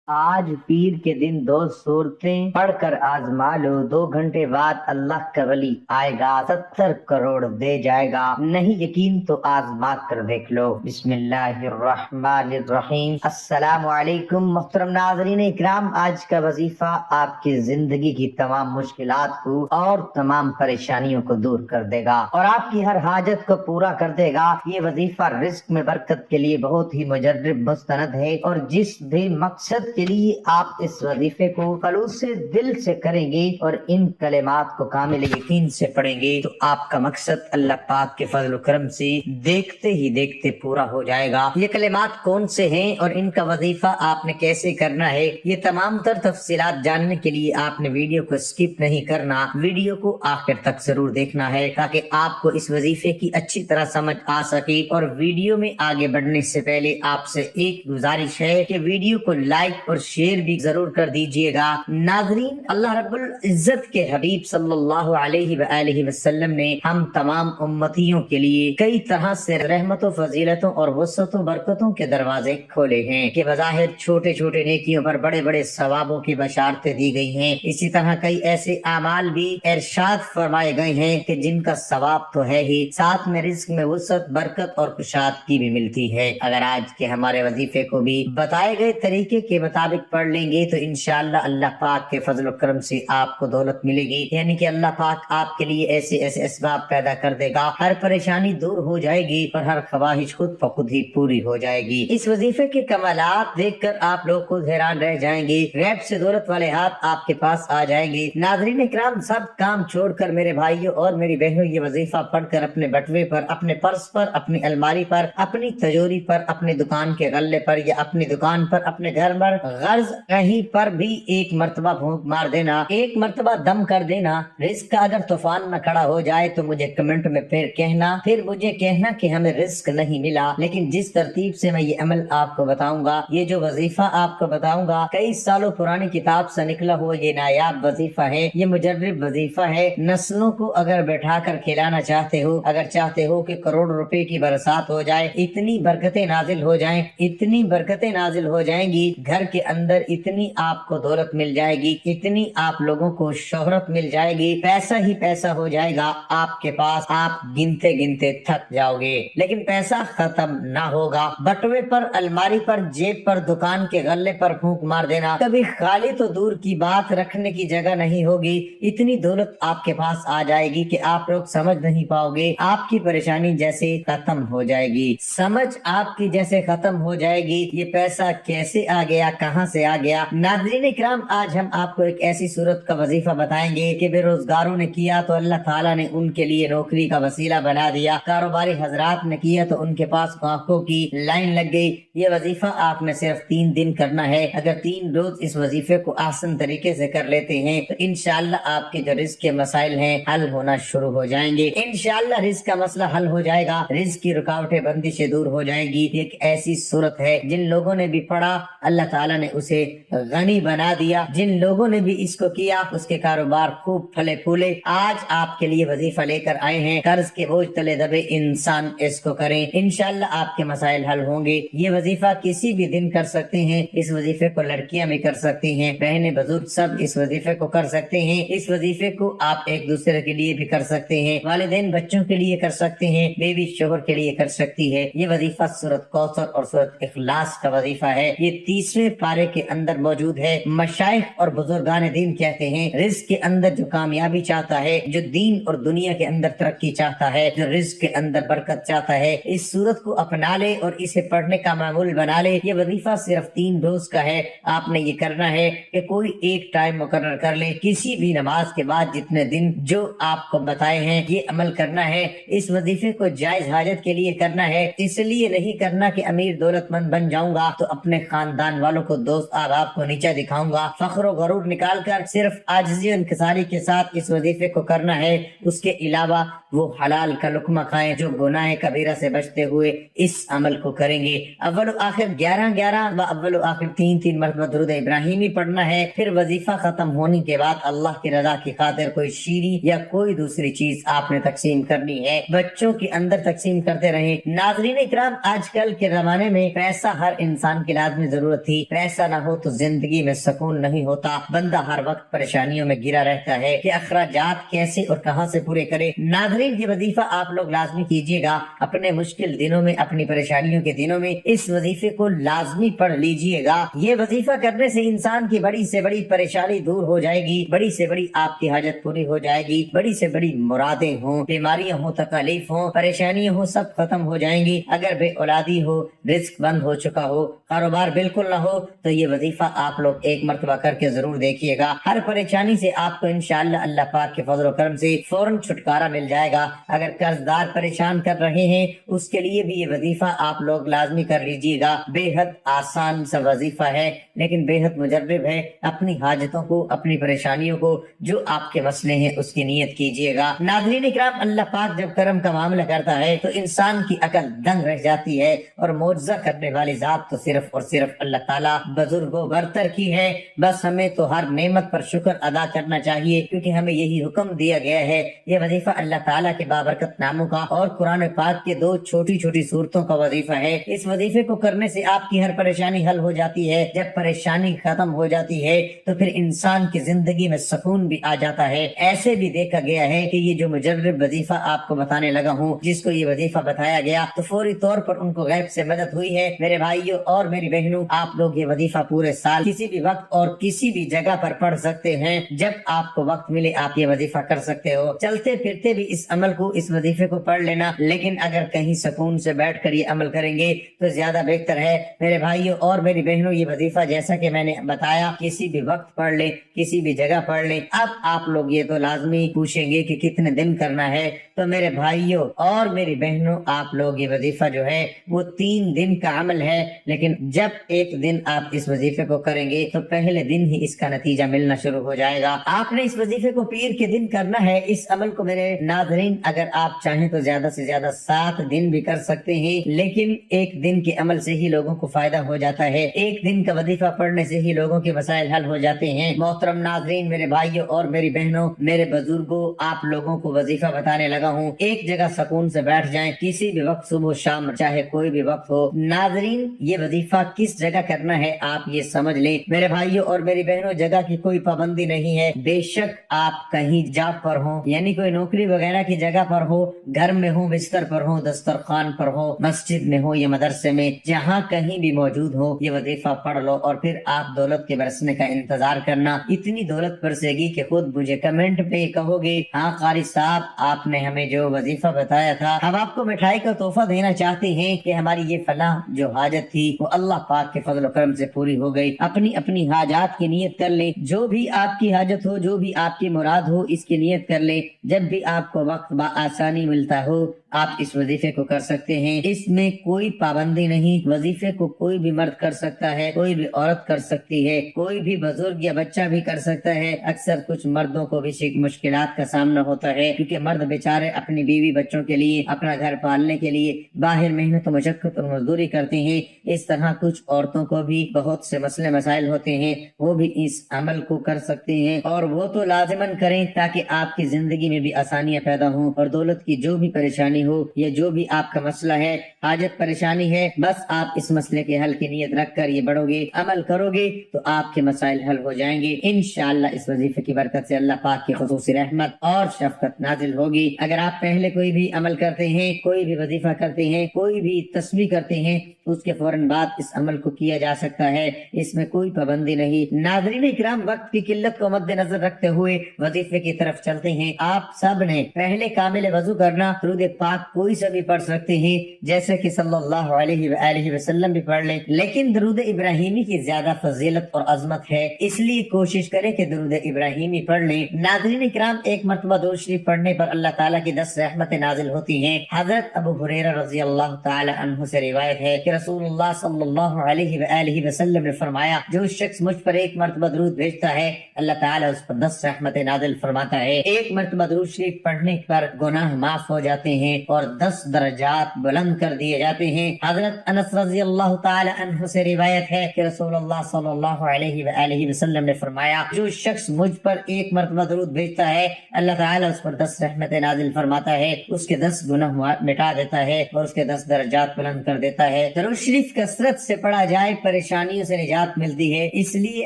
آج پیر کے دن دو صورتیں پڑھ کر آزما لو، 2 گھنٹے بعد اللہ کا ولی آئے گا، 70 کروڑ دے جائے گا، نہیں یقین تو آزما کر دیکھ لو۔ بسم اللہ الرحمن الرحیم۔ السلام علیکم محترم ناظرین اکرام، آج کا وظیفہ آپ کی زندگی کی تمام مشکلات کو اور تمام پریشانیوں کو دور کر دے گا اور آپ کی ہر حاجت کو پورا کر دے گا۔ یہ وظیفہ رزق میں برکت کے لیے بہت ہی مجرب مستند ہے، اور جس بھی مقصد کے لیے آپ اس وظیفے کو خلوص سے دل سے کریں گے اور ان کلمات کو کامل یقین سے پڑھیں گے تو آپ کا مقصد اللہ پاک کے فضل و کرم سے دیکھتے ہی دیکھتے پورا ہو جائے گا۔ یہ کلمات کون سے ہیں اور ان کا وظیفہ آپ نے کیسے کرنا ہے، یہ تمام تر تفصیلات جاننے کے لیے آپ نے ویڈیو کو سکپ نہیں کرنا، ویڈیو کو آخر تک ضرور دیکھنا ہے تاکہ آپ کو اس وظیفے کی اچھی طرح سمجھ آ سکے۔ اور ویڈیو میں آگے بڑھنے سے پہلے آپ سے ایک گزارش ہے کہ ویڈیو کو لائک اور شیئر بھی ضرور کر دیجئے گا۔ ناظرین، اللہ رب العزت کے حبیب صلی اللہ علیہ وآلہ وسلم نے ہم تمام امتیوں کے لیے کئی طرح سے رحمتوں، فضیلتوں اور وسعتوں، برکتوں کے دروازے کھولے ہیں کہ بظاہر چھوٹے چھوٹے نیکیوں پر بڑے بڑے ثوابوں کی بشارتیں دی گئی ہیں۔ اسی طرح کئی ایسے اعمال بھی ارشاد فرمائے گئے ہیں کہ جن کا ثواب تو ہے ہی، ساتھ میں رزق میں وسعت، برکت اور کشادگی بھی ملتی ہے۔ اگر آج کے ہمارے وظیفے کو بھی بتائے گئے طریقے کے مطابق پڑھ لیں گے تو انشاءاللہ اللہ پاک کے فضل و کرم سے آپ کو دولت ملے گی، یعنی کہ اللہ پاک آپ کے لیے ایسے ایسے اسباب پیدا کر دے گا، ہر پریشانی دور ہو جائے گی اور ہر خواہش خود بخود ہی پوری ہو جائے گی۔ اس وظیفے کے کمالات دیکھ کر آپ لوگ خود حیران رہ جائیں گے، غیب سے دولت والے ہاتھ آپ کے پاس آ جائیں گے۔ ناظرین اکرام، سب کام چھوڑ کر میرے بھائیوں اور میری بہنوں یہ وظیفہ پڑھ کر اپنے بٹوے پر، اپنے پرس پر، اپنی الماری پر، اپنی تجوری پر، اپنی دکان کے غلے پر یا اپنی دکان پر، اپنے گھر پر، غرض کہیں پر بھی ایک مرتبہ پھونک مار دینا، ایک مرتبہ دم کر دینا۔ رزق کا اگر طوفان نہ کھڑا ہو جائے تو مجھے کمنٹ میں پھر مجھے کہنا کہ ہمیں رزق نہیں ملا، لیکن جس ترتیب سے میں یہ عمل آپ کو بتاؤں گا، یہ جو وظیفہ آپ کو بتاؤں گا، کئی سالوں پرانی کتاب سے نکلا ہوا یہ نایاب وظیفہ ہے، یہ مجرب وظیفہ ہے۔ نسلوں کو اگر بیٹھا کر کھلانا چاہتے ہو، اگر چاہتے ہو کہ کروڑ روپے کی برسات ہو جائے، اتنی برکتیں نازل ہو جائیں، اتنی برکتیں نازل ہو جائیں گی گھر کے اندر، اتنی آپ کو دولت مل جائے گی، اتنی آپ لوگوں کو شہرت مل جائے گی، پیسہ ہی پیسہ ہو جائے گا آپ کے پاس، آپ گنتے گنتے تھک جاؤ گے، لیکن پیسہ ختم نہ ہوگا۔ بٹوے پر، الماری پر، جیب پر، دکان کے غلے پر پھونک مار دینا، کبھی خالی تو دور کی بات رکھنے کی جگہ نہیں ہوگی، اتنی دولت آپ کے پاس آ جائے گی کہ آپ لوگ سمجھ نہیں پاؤ گے، آپ کی پریشانی جیسے ختم ہو جائے گی، سمجھ آپ کی جیسے ختم ہو جائے گی۔ یہ پیسہ کیسے آ گیا، کہاں سے آ گیا؟ ناظرین اکرام، آج ہم آپ کو ایک ایسی صورت کا وظیفہ بتائیں گے کہ بے روزگاروں نے کیا تو اللہ تعالیٰ نے ان کے لیے نوکری کا وسیلہ بنا دیا، کاروباری حضرات نے کیا تو ان کے پاس گاہکوں کی لائن لگ گئی۔ یہ وظیفہ آپ نے صرف 3 دن کرنا ہے۔ اگر 3 روز اس وظیفے کو آسان طریقے سے کر لیتے ہیں تو انشاءاللہ آپ کے جو رزق کے مسائل ہیں حل ہونا شروع ہو جائیں گے، انشاءاللہ رزق کا مسئلہ حل ہو جائے گا، رزق کی رکاوٹیں بندشیں دور ہو جائیں گی۔ ایک ایسی صورت ہے جن لوگوں نے بھی پڑھا اللہ تعالیٰ نے اسے غنی بنا دیا، جن لوگوں نے بھی اس کو کیا اس کے کاروبار خوب پھلے پھولے۔ آج آپ کے لیے وظیفہ لے کر آئے ہیں، قرض کے بوجھ تلے دبے انسان اس کو کریں، انشاءاللہ آپ کے مسائل حل ہوں گے۔ یہ وظیفہ کسی بھی دن کر سکتے ہیں، اس وظیفے کو لڑکیاں بھی کر سکتی ہیں، بہنیں، بزرگ سب اس وظیفے کو کر سکتے ہیں۔ اس وظیفے کو آپ ایک دوسرے کے لیے بھی کر سکتے ہیں، والدین بچوں کے لیے کر سکتے ہیں، بیوی شوہر کے لیے کر سکتی ہے۔ یہ وظیفہ سورۃ کوثر اور سورۃ اخلاص کا وظیفہ ہے، یہ 30ویں پارے کے اندر موجود ہے۔ مشائخ اور بزرگان دین کہتے ہیں رزق کے اندر جو کامیابی چاہتا ہے، جو دین اور دنیا کے اندر ترقی چاہتا ہے، جو رزق کے اندر برکت چاہتا ہے، اس صورت کو اپنا لے اور اسے پڑھنے کا معمول بنا لے۔ یہ وظیفہ صرف 3 روز کا ہے۔ آپ نے یہ کرنا ہے کہ کوئی ایک ٹائم مقرر کر لے، کسی بھی نماز کے بعد جتنے دن جو آپ کو بتائے ہیں یہ عمل کرنا ہے۔ اس وظیفے کو جائز حاجت کے لیے کرنا ہے، اس لیے نہیں کرنا کہ امیر دولت مند بن جاؤں گا تو اپنے خاندان والوں کو، دوست احباب کو نیچا دکھاؤں گا۔ فخر و غرور نکال کر صرف عاجزی و انکساری کے ساتھ اس وظیفے کو کرنا ہے۔ اس کے علاوہ وہ حلال کا لقمہ کھائیں جو گناہ کبیرہ سے بچتے ہوئے اس عمل کو کریں گے۔ اول و آخر 11 و اول و آخر 3 مرتبہ درود ابراہیمی پڑھنا ہے۔ پھر وظیفہ ختم ہونے کے بعد اللہ کی رضا کی خاطر کوئی شیریں یا کوئی دوسری چیز آپ نے تقسیم کرنی ہے، بچوں کے اندر تقسیم کرتے رہیں۔ ناظرین اکرام، آج کل کے زمانے میں پیسہ ہر انسان کی لازمی ضرورت تھی، پیسہ نہ ہو تو زندگی میں سکون نہیں ہوتا، بندہ ہر وقت پریشانیوں میں گرا رہتا ہے کہ اخراجات کیسے اور کہاں سے پورے کرے۔ ناظرین، یہ وظیفہ آپ لوگ لازمی کیجیے گا، اپنے مشکل دنوں میں، اپنی پریشانیوں کے دنوں میں اس وظیفے کو لازمی پڑھ لیجیے گا۔ یہ وظیفہ کرنے سے انسان کی بڑی سے بڑی پریشانی دور ہو جائے گی، بڑی سے بڑی آپ کی حاجت پوری ہو جائے گی، بڑی سے بڑی مرادیں ہوں، بیماریاں ہوں، تکالیف ہوں، پریشانیاں ہوں، سب ختم ہو جائیں گی۔ اگر بے اولادی ہو، رزق بند ہو چکا ہو، کاروبار بالکل نہ ہو، تو یہ وظیفہ آپ لوگ ایک مرتبہ کر کے ضرور دیکھیے گا۔ ہر پریشانی سے آپ کو انشاءاللہ اللہ پاک کے فضل و کرم سے فوراً چھٹکارا مل جائے گا۔ اگر قرض دار پریشان کر رہے ہیں، اس کے لیے بھی یہ وظیفہ آپ لوگ لازمی کر لیجیے گا۔ بے حد آسان سا وظیفہ ہے لیکن بے حد مجرب ہے۔ اپنی حاجتوں کو، اپنی پریشانیوں کو، جو آپ کے مسئلے ہیں، اس کی نیت کیجیے گا۔ ناظرین اکرام، اللہ پاک جب کرم کا معاملہ کرتا ہے تو انسان کی عقل دنگ رہ جاتی ہے، اور معجزہ کرنے والی ذات تو صرف اور صرف اللہ تعالیٰ بزرگوں برتر کی ہے۔ بس ہمیں تو ہر نعمت پر شکر ادا کرنا چاہیے، کیونکہ ہمیں یہی حکم دیا گیا ہے۔ یہ وظیفہ اللہ تعالیٰ کے بابرکت ناموں کا اور قرآن پاک کے 2 چھوٹی چھوٹی سورتوں کا وظیفہ ہے۔ اس وظیفے کو کرنے سے آپ کی ہر پریشانی حل ہو جاتی ہے۔ جب پریشانی ختم ہو جاتی ہے تو پھر انسان کی زندگی میں سکون بھی آ جاتا ہے۔ ایسے بھی دیکھا گیا ہے کہ یہ جو مجرب وظیفہ آپ کو بتانے لگا ہوں، جس کو یہ وظیفہ بتایا گیا تو فوری طور پر ان کو غیب سے مدد ہوئی ہے۔ میرے بھائیوں اور میری بہنوں، آپ لوگ یہ وظیفہ پورے سال کسی بھی وقت اور کسی بھی جگہ پر پڑھ سکتے ہیں۔ جب آپ کو وقت ملے آپ یہ وظیفہ کر سکتے ہو۔ چلتے پھرتے بھی اس عمل کو، اس وظیفے کو پڑھ لینا، لیکن اگر کہیں سکون سے بیٹھ کر یہ عمل کریں گے تو زیادہ بہتر ہے۔ میرے بھائیوں اور میری بہنوں، یہ وظیفہ جیسا کہ میں نے بتایا کسی بھی وقت پڑھ لیں، کسی بھی جگہ پڑھ لیں۔ اب آپ لوگ یہ تو لازمی پوچھیں گے کہ کتنے دن کرنا ہے، تو میرے بھائیوں اور میری بہنوں، آپ لوگ یہ وظیفہ جو ہے وہ 3 دن کا عمل ہے، لیکن جب ایک دن آپ اس وظیفے کو کریں گے تو پہلے دن ہی اس کا نتیجہ ملنا شروع ہو جائے گا۔ آپ نے اس وظیفے کو پیر کے دن کرنا ہے۔ اس عمل کو میرے ناظرین، اگر آپ چاہیں تو زیادہ سے زیادہ 7 دن بھی کر سکتے ہیں، لیکن ایک دن کے عمل سے ہی لوگوں کو فائدہ ہو جاتا ہے۔ ایک دن کا وظیفہ پڑھنے سے ہی لوگوں کے مسائل حل ہو جاتے ہیں۔ محترم ناظرین، میرے بھائیوں اور میری بہنوں، میرے بزرگوں، آپ لوگوں کو وظیفہ بتانے لگا ہوں۔ ایک جگہ سکون سے بیٹھ جائیں، کسی بھی وقت، صبح شام، چاہے کوئی بھی وقت ہو۔ ناظرین، یہ وظیفہ کس جگہ کرنا ہے آپ یہ سمجھ لیں۔ میرے بھائیوں اور میری بہنوں، جگہ کی کوئی پابندی نہیں ہے۔ بے شک آپ کہیں جاب پر ہوں، یعنی کوئی نوکری وغیرہ کی جگہ پر ہو، گھر میں ہو، بستر پر ہو، دسترخوان پر ہو، مسجد میں ہو یا مدرسے میں، جہاں کہیں بھی موجود ہو، یہ وظیفہ پڑھ لو اور پھر آپ دولت کے برسنے کا انتظار کرنا۔ اتنی دولت برسے گی کہ خود مجھے کمنٹ پہ کہو گے، ہاں قاری صاحب، آپ نے ہمیں جو وظیفہ بتایا تھا، ہم آپ کو مٹھائی کا تحفہ دینا چاہتے ہیں کہ ہماری یہ فلاں جو حاجت تھی وہ اللہ پاک کے فضل و کرم سے پوری ہو گئی۔ اپنی اپنی حاجات کی نیت کر لیں، جو بھی آپ کی حاجت ہو، جو بھی آپ کی مراد ہو، اس کی نیت کر لیں۔ جب بھی آپ کو وقت بآسانی ملتا ہو آپ اس وظیفے کو کر سکتے ہیں۔ اس میں کوئی پابندی نہیں، وظیفے کو کوئی بھی مرد کر سکتا ہے، کوئی بھی عورت کر سکتی ہے، کوئی بھی بزرگ یا بچہ بھی کر سکتا ہے۔ اکثر کچھ مردوں کو بھی مشکلات کا سامنا ہوتا ہے، کیونکہ مرد بیچارے اپنی بیوی بچوں کے لیے، اپنا گھر پالنے کے لیے باہر محنت و مشقت اور مزدوری کرتے ہیں۔ اس طرح کچھ عورتوں کو بھی بہت سے مسئلے مسائل ہوتے ہیں، وہ بھی اس عمل کو کر سکتے ہیں، اور وہ تو لازماً کریں تاکہ آپ کی زندگی میں بھی آسانیاں پیدا ہوں، اور دولت کی جو بھی پریشانی ہو یا جو بھی آپ کا مسئلہ ہے، حاجت پریشانی ہے، بس آپ اس مسئلے کے حل کی نیت رکھ کر یہ بڑھو گے، عمل کرو گے تو آپ کے مسائل حل ہو جائیں گے انشاءاللہ۔ اس وظیفے کی برکت سے اللہ پاک کی خصوصی رحمت اور شفقت نازل ہوگی۔ اگر آپ پہلے کوئی بھی عمل کرتے ہیں، کوئی بھی وظیفہ کرتے ہیں، کوئی بھی تسبیح کرتے ہیں، اس کے فوراً بعد اس عمل کو کیا جا سکتا ہے، اس میں کوئی پابندی نہیں۔ ناظرین اکرام، وقت کی قلت کو مد نظر رکھتے ہوئے وظیفے کی طرف چلتے ہیں۔ آپ سب نے پہلے کامل وضو کرنا، درود پاک کوئی سا بھی پڑھ سکتے ہیں، جیسے کہ صلی اللہ علیہ وآلہ وسلم بھی پڑھ لیں، لیکن درود ابراہیمی کی زیادہ فضیلت اور عظمت ہے، اس لیے کوشش کریں کہ درود ابراہیمی پڑھ لیں۔ ناظرین اکرام، ایک مرتبہ درود شریف پڑھنے پر اللہ تعالیٰ کی 10 رحمتیں نازل ہوتی ہیں۔ حضرت ابو ہریرہ رضی اللہ تعالی عنہ سے روایت ہے کہ رسول اللہ صلی اللہ علیہ وآلہ وسلم نے فرمایا، جو شخص مجھ پر ایک مرتبہ درود بھیجتا ہے اللہ تعالیٰ اس پر 10 رحمتیں نازل فرماتا ہے۔ ایک مرتبہ درود شریف پڑھنے پر گناہ معاف ہو جاتے ہیں اور 10 درجات بلند کر دیے جاتے ہیں۔ حضرت انس رضی اللہ تعالی عنہ سے روایت ہے کہ رسول اللہ صلی اللہ علیہ وآلہ وسلم نے فرمایا، جو شخص مجھ پر ایک مرتبہ درود بھیجتا ہے اللہ تعالیٰ اس پر 10 رحمتیں نازل فرماتا ہے، اس کے 10 گناہ مٹا دیتا ہے اور اس کے 10 درجات بلند کر دیتا ہے۔ درود شریف کثرت سے پڑھا جائے، پریشانی پریشانیوں سے نجات ملتی ہے۔ اس لیے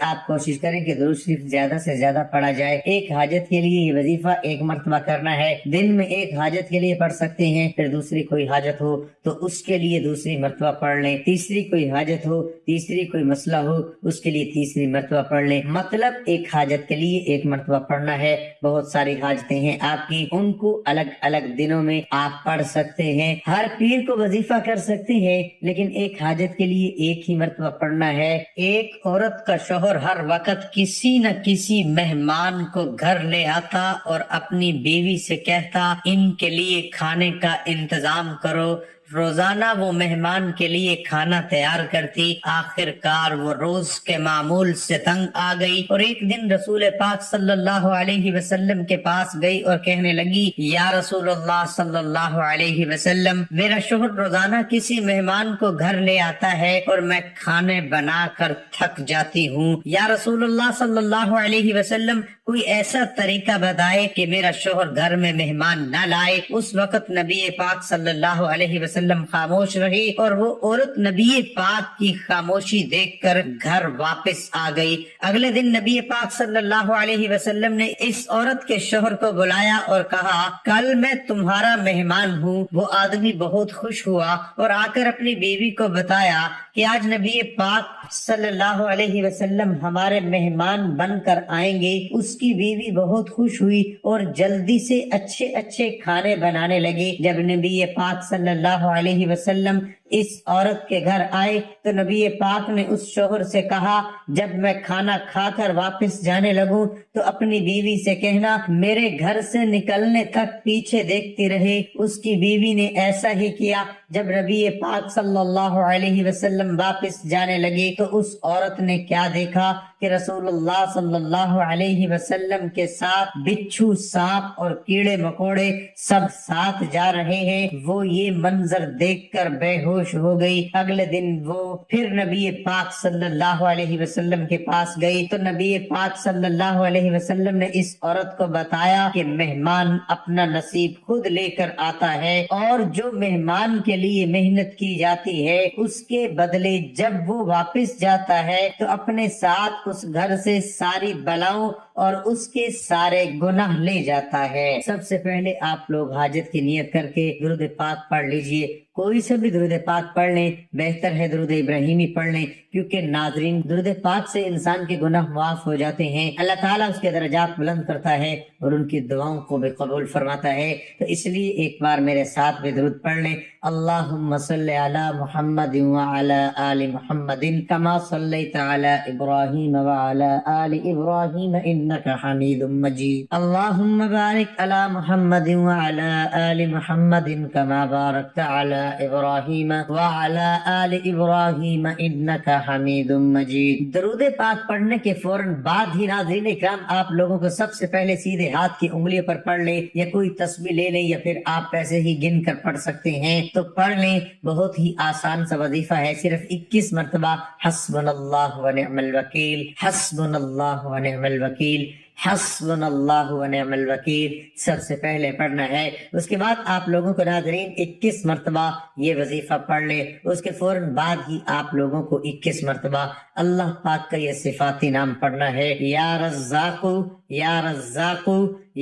آپ کوشش کریں کہ درود شریف زیادہ سے زیادہ پڑھا جائے۔ ایک حاجت کے لیے یہ وظیفہ ایک مرتبہ کرنا ہے، دن میں ایک حاجت کے لیے پڑھ سکتے ہیں، پھر دوسری کوئی حاجت ہو تو اس کے لیے دوسری مرتبہ پڑھ لیں، تیسری کوئی حاجت ہو، تیسری کوئی مسئلہ ہو اس کے لیے تیسری مرتبہ پڑھ لیں۔ مطلب ایک حاجت کے لیے ایک مرتبہ پڑھنا ہے۔ بہت ساری حاجتیں ہیں آپ کی، ان کو الگ الگ دنوں میں آپ پڑھ سکتے ہیں۔ ہر پیر کو وظیفہ کر سکتے ہیں، لیکن ایک حاجت کے لیے ایک ہی مرتبہ پڑھنا ہے۔ ایک عورت کا شوہر ہر وقت کسی نہ کسی مہمان کو گھر لے آتا اور اپنی بیوی سے کہتا ان کے لیے کھانے کا انتظام کرو۔ روزانہ وہ مہمان کے لیے کھانا تیار کرتی، آخر کار وہ روز کے معمول سے تنگ آ گئی اور ایک دن رسول پاک صلی اللہ علیہ وسلم کے پاس گئی اور کہنے لگی، یا رسول اللہ صلی اللہ علیہ وسلم، میرا شوہر روزانہ کسی مہمان کو گھر لے آتا ہے اور میں کھانے بنا کر تھک جاتی ہوں، یا رسول اللہ صلی اللہ علیہ وسلم کوئی ایسا طریقہ بتائے کہ میرا شوہر گھر میں مہمان نہ لائے۔ اس وقت نبی پاک صلی اللہ علیہ وسلم خاموش رہی اور وہ عورت نبی پاک کی خاموشی دیکھ کر گھر واپس آ گئی۔ اگلے دن نبی پاک صلی اللہ علیہ وسلم نے اس عورت کے شوہر کو بلایا اور کہا، کل میں تمہارا مہمان ہوں۔ وہ آدمی بہت خوش ہوا اور آ کر اپنی بیوی کو بتایا کہ آج نبی پاک صلی اللہ علیہ وسلم ہمارے مہمان بن کر آئیں گے۔ اس کی بیوی بہت خوش ہوئی اور جلدی سے اچھے اچھے کھانے بنانے لگی۔ جب نبی پاک صلی اللہ علیہ وسلم اس عورت کے گھر آئے تو نبی پاک نے اس شوہر سے کہا، جب میں کھانا کھا کر واپس جانے لگوں تو اپنی بیوی سے کہنا میرے گھر سے نکلنے تک پیچھے دیکھتی رہے۔ اس کی بیوی نے ایسا ہی کیا۔ جب نبی پاک صلی اللہ علیہ وسلم واپس جانے لگے تو اس عورت نے کیا دیکھا کہ رسول اللہ صلی اللہ علیہ وسلم کے ساتھ بچھو، سانپ اور کیڑے مکوڑے سب ساتھ جا رہے ہیں۔ وہ یہ منظر دیکھ کر بے ہوش ہو گئی۔ اگلے دن وہ پھر نبی پاک صلی اللہ علیہ وسلم کے پاس گئی تو نبی پاک صلی اللہ علیہ وسلم نے اس عورت کو بتایا کہ مہمان اپنا نصیب خود لے کر آتا ہے اور جو مہمان کے لیے محنت کی جاتی ہے اس کے بدلے جب وہ واپس جاتا ہے تو اپنے ساتھ اس گھر سے ساری بلاؤں اور اس کے سارے گناہ لے جاتا ہے۔ سب سے پہلے آپ لوگ حاجت کی نیت کر کے درود پاک پڑھ لیجئے۔ کوئی سے بھی درود پاک پڑھ لیں، بہتر ہے درود ابراہیمی پڑھ لیں، کیونکہ ناظرین درود پاک سے انسان کے گناہ معاف ہو جاتے ہیں، اللہ تعالیٰ اس کے درجات بلند کرتا ہے اور ان کی دعاؤں کو بھی قبول فرماتا ہے۔ تو اس لیے ایک بار میرے ساتھ بھی درود پڑھ لیں، اللہم صلی علی محمد وعلی آل محمد کما صلیت علی ابراہیم وعلی آل ابراہیم انک حمید مجید، اللہم بارک علی محمد وعلی آل محمد کما بارکت علی ابراہیم وعلی آل ابراہیم انک حمید مجید۔ درود پاک پڑھنے کے فوراً بعد ہی ناظرین اکرام آپ لوگوں کو سب سے پہلے سیدھے ہاتھ کی انگلیوں پر پڑھ لیں، یا کوئی تسبیح لے لیں، یا پھر آپ ایسے ہی گن کر پڑھ سکتے ہیں تو پڑھ لیں۔ بہت ہی آسان سا وظیفہ ہے، صرف 21 مرتبہ حسبنا اللہ ونعم الوکیل، حسبنا اللہ ونعم الوکیل، حسبنا اللہ ونعم الوکیل سب سے پہلے پڑھنا ہے۔ اس کے بعد آپ لوگوں کو ناظرین 21 مرتبہ یہ وظیفہ پڑھ لے۔ اس کے فوراً بعد ہی آپ لوگوں کو 21 مرتبہ اللہ پاک کا یہ صفاتی نام پڑھنا ہے، یا رزاق یا رزاق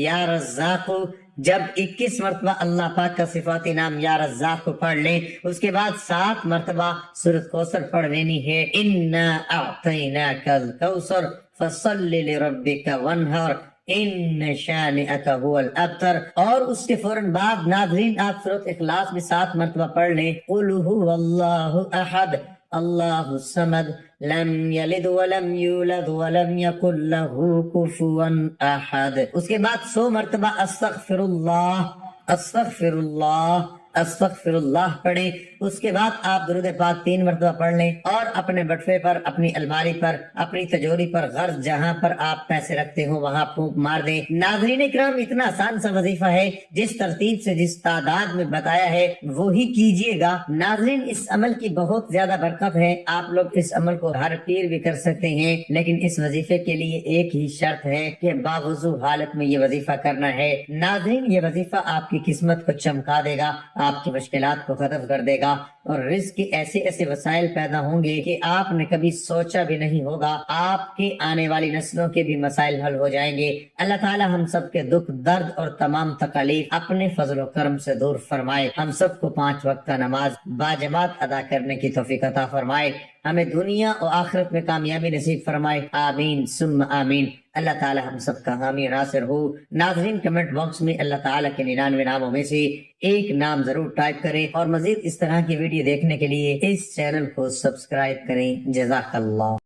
یا رزاق۔ جب 21 مرتبہ اللہ پاک کا صفاتی نام یا رزاق کو پڑھ لیں، اس کے بعد 7 مرتبہ سورۃ کوثر پڑھ لینی ہے، انا اعطیناک الکوثر فصل لربک وانحر ان شانئک هو الابتر۔ اور اس کے فوراً بعد ناظرین آپ سورۃ اخلاص بھی 7 مرتبہ پڑھ لیں، قل هو اللہ احد اللہ الصمد لم یلد ولم یولد ولم یکن له کفوا احد۔ اس کے بعد 100 مرتبہ استغفر اللہ استغفر اللہ استغفر اللہ پڑھیں۔ اس کے بعد آپ درود پاک 3 مرتبہ پڑھ لیں اور اپنے بٹوے پر، اپنی الماری پر، اپنی تجوری پر، غرض جہاں پر آپ پیسے رکھتے ہو وہاں پھونک مار دیں۔ ناظرین اکرام اتنا آسان سا وظیفہ ہے، جس ترتیب سے جس تعداد میں بتایا ہے وہی کیجئے گا۔ ناظرین اس عمل کی بہت زیادہ برکت ہے، آپ لوگ اس عمل کو ہر پیر بھی کر سکتے ہیں، لیکن اس وظیفے کے لیے ایک ہی شرط ہے کہ باوضو حالت میں یہ وظیفہ کرنا ہے۔ ناظرین یہ وظیفہ آپ کی قسمت کو چمکا دے گا، آپ کی مشکلات کو ختم کر دے گا اور رزق کے ایسے ایسے وسائل پیدا ہوں گے کہ آپ نے کبھی سوچا بھی نہیں ہوگا. آپ کی آنے والی نسلوں کے بھی مسائل حل ہو جائیں گے. اللہ تعالی ہم سب کے دکھ درد اور تمام تکالیف اپنے فضل و کرم سے دور فرمائے. ہم سب کو 5 وقت کا نماز باجماعت ادا کرنے کی توفیق عطا فرمائے. ہمیں دنیا اور آخرت میں کامیابی نصیب فرمائے. آمین ثم آمین. اللہ تعالی ہم سب کا حامی ناصر ہو. ناظرین کمنٹ باکس میں اللہ تعالی کے 99 ناموں میں سے ایک نام ضرور ٹائپ کریں اور مزید اس طرح کی ویڈیو دیکھنے کے لیے اس چینل کو سبسکرائب کریں. جزاک اللہ.